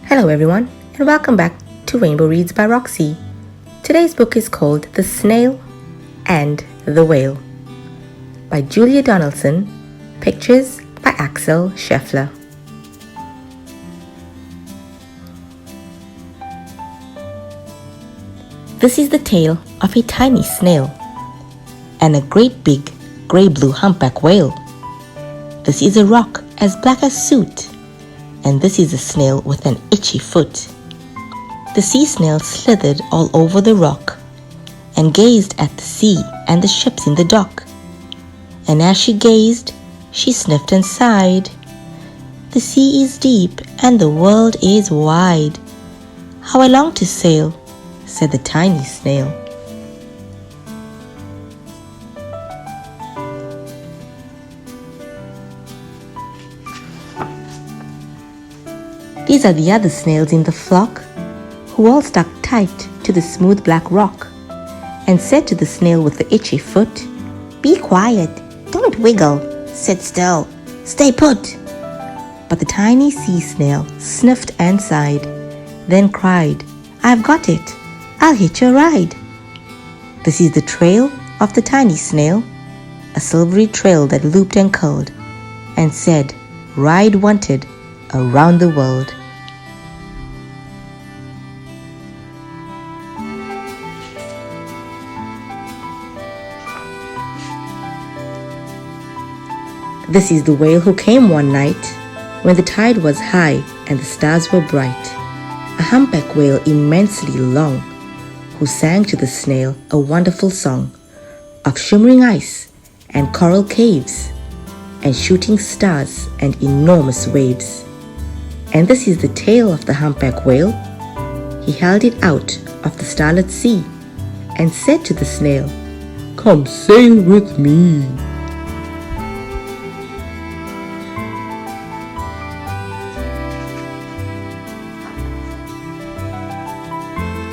Hello everyone, and welcome back to Rainbow Reads by Roxy. Today's book is called The Snail and the Whale by Julia Donaldson, pictures by Axel Scheffler. This is the tale of a tiny snail and a great big grey-blue humpback whale. This is a rock as black as soot, and this is a snail with an itchy foot. The sea snail slithered all over the rock and gazed at the sea and the ships in the dock. And as she gazed, she sniffed and sighed. The sea is deep and the world is wide. How I long to sail, said the tiny snail. These are the other snails in the flock, who all stuck tight to the smooth black rock, and said to the snail with the itchy foot, "Be quiet, don't wiggle, sit still, stay put." But the tiny sea snail sniffed and sighed, then cried, "I've got it, I'll hitch a ride." This is the trail of the tiny snail, a silvery trail that looped and curled, and said, "Ride wanted around the world." This is the whale who came one night when the tide was high and the stars were bright, a humpback whale immensely long, who sang to the snail a wonderful song of shimmering ice and coral caves and shooting stars and enormous waves. And this is the tale of the humpback whale. He held it out of the starlit sea and said to the snail, "Come sail with me."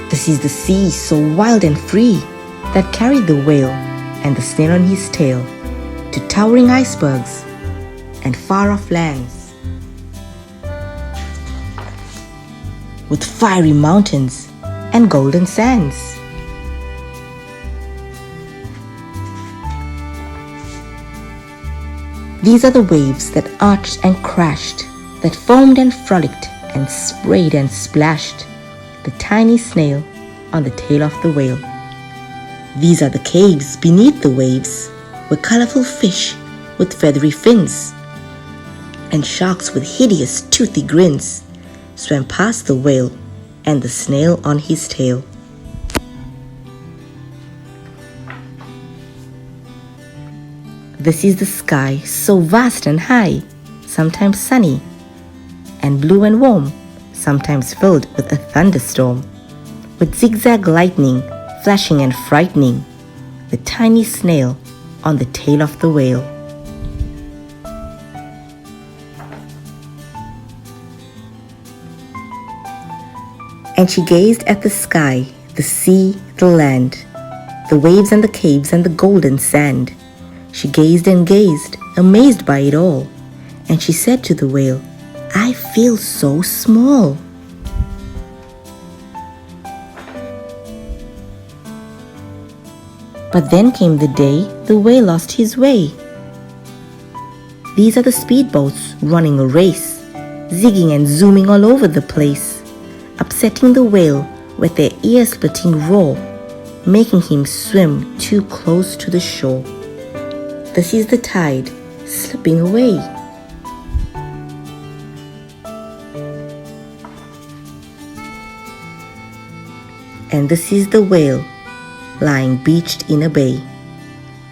This is the sea so wild and free that carried the whale and the snail on his tail to towering icebergs and far-off lands, with fiery mountains and golden sands. These are the waves that arched and crashed, that foamed and frolicked and sprayed and splashed the tiny snail on the tail of the whale. These are the caves beneath the waves, where colorful fish with feathery fins and sharks with hideous toothy grins swam past the whale and the snail on his tail. This is the sky so vast and high, sometimes sunny and blue and warm, sometimes filled with a thunderstorm, with zigzag lightning flashing and frightening the tiny snail on the tail of the whale. And she gazed at the sky, the sea, the land, the waves and the caves and the golden sand. She gazed and gazed, amazed by it all, and she said to the whale, "I feel so small." But then came the day the whale lost his way. These are the speedboats running a race, zigging and zooming all over the place, upsetting the whale with their ear-splitting roar, making him swim too close to the shore. This is the tide slipping away. And this is the whale lying beached in a bay.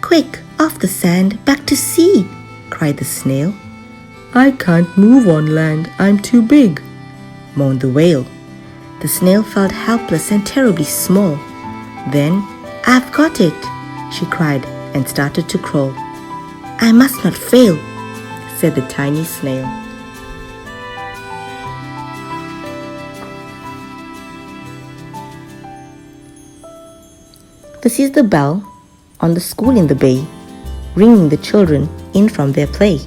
"Quick, off the sand, back to sea," cried the snail. "I can't move on land, I'm too big," moaned the whale. The snail felt helpless and terribly small. Then, "I've got it," she cried and started to crawl. "I must not fail," said the tiny snail. This is the bell on the school in the bay, ringing the children in from their play.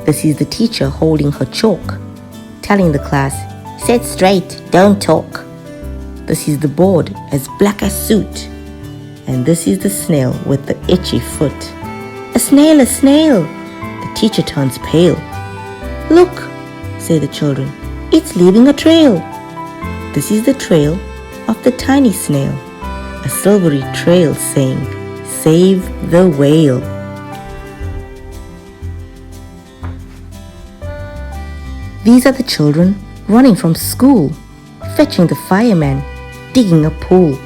This is the teacher holding her chalk, telling the class, Sit straight, don't talk. This is the board as black as soot. And this is the snail with the itchy foot. A snail, a snail! The teacher turns pale. Look, say the children, it's leaving a trail. This is the trail of the tiny snail, a silvery trail saying, save the whale. These are the children running from school, fetching the fireman, digging a pool,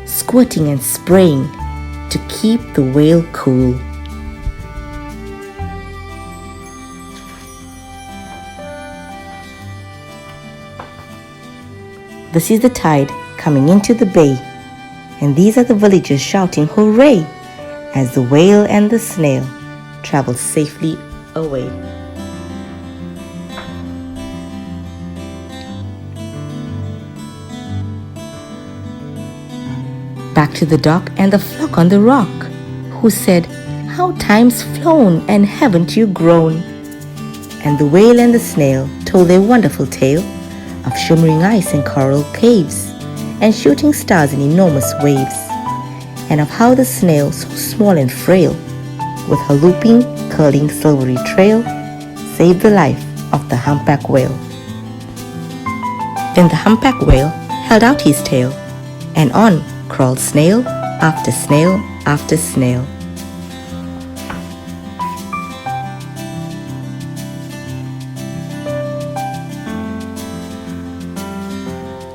squirting and spraying to keep the whale cool. This is the tide coming into the bay, and these are the villagers shouting hooray as the whale and the snail travel safely away. Back to the dock and the flock on the rock, who said, how time's flown and haven't you grown? And the whale and the snail told their wonderful tale of shimmering ice in coral caves and shooting stars in enormous waves, and of how the snail, so small and frail, with her looping, curling silvery trail, saved the life of the humpback whale. Then the humpback whale held out his tail, and on crawled snail after snail after snail.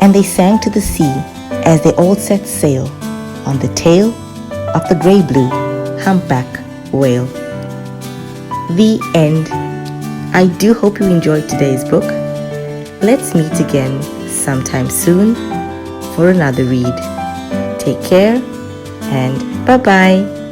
And they sang to the sea as they all set sail on the tail of the grey-blue humpback whale. The end. I do hope you enjoyed today's book. Let's meet again sometime soon for another read. Take care and bye-bye.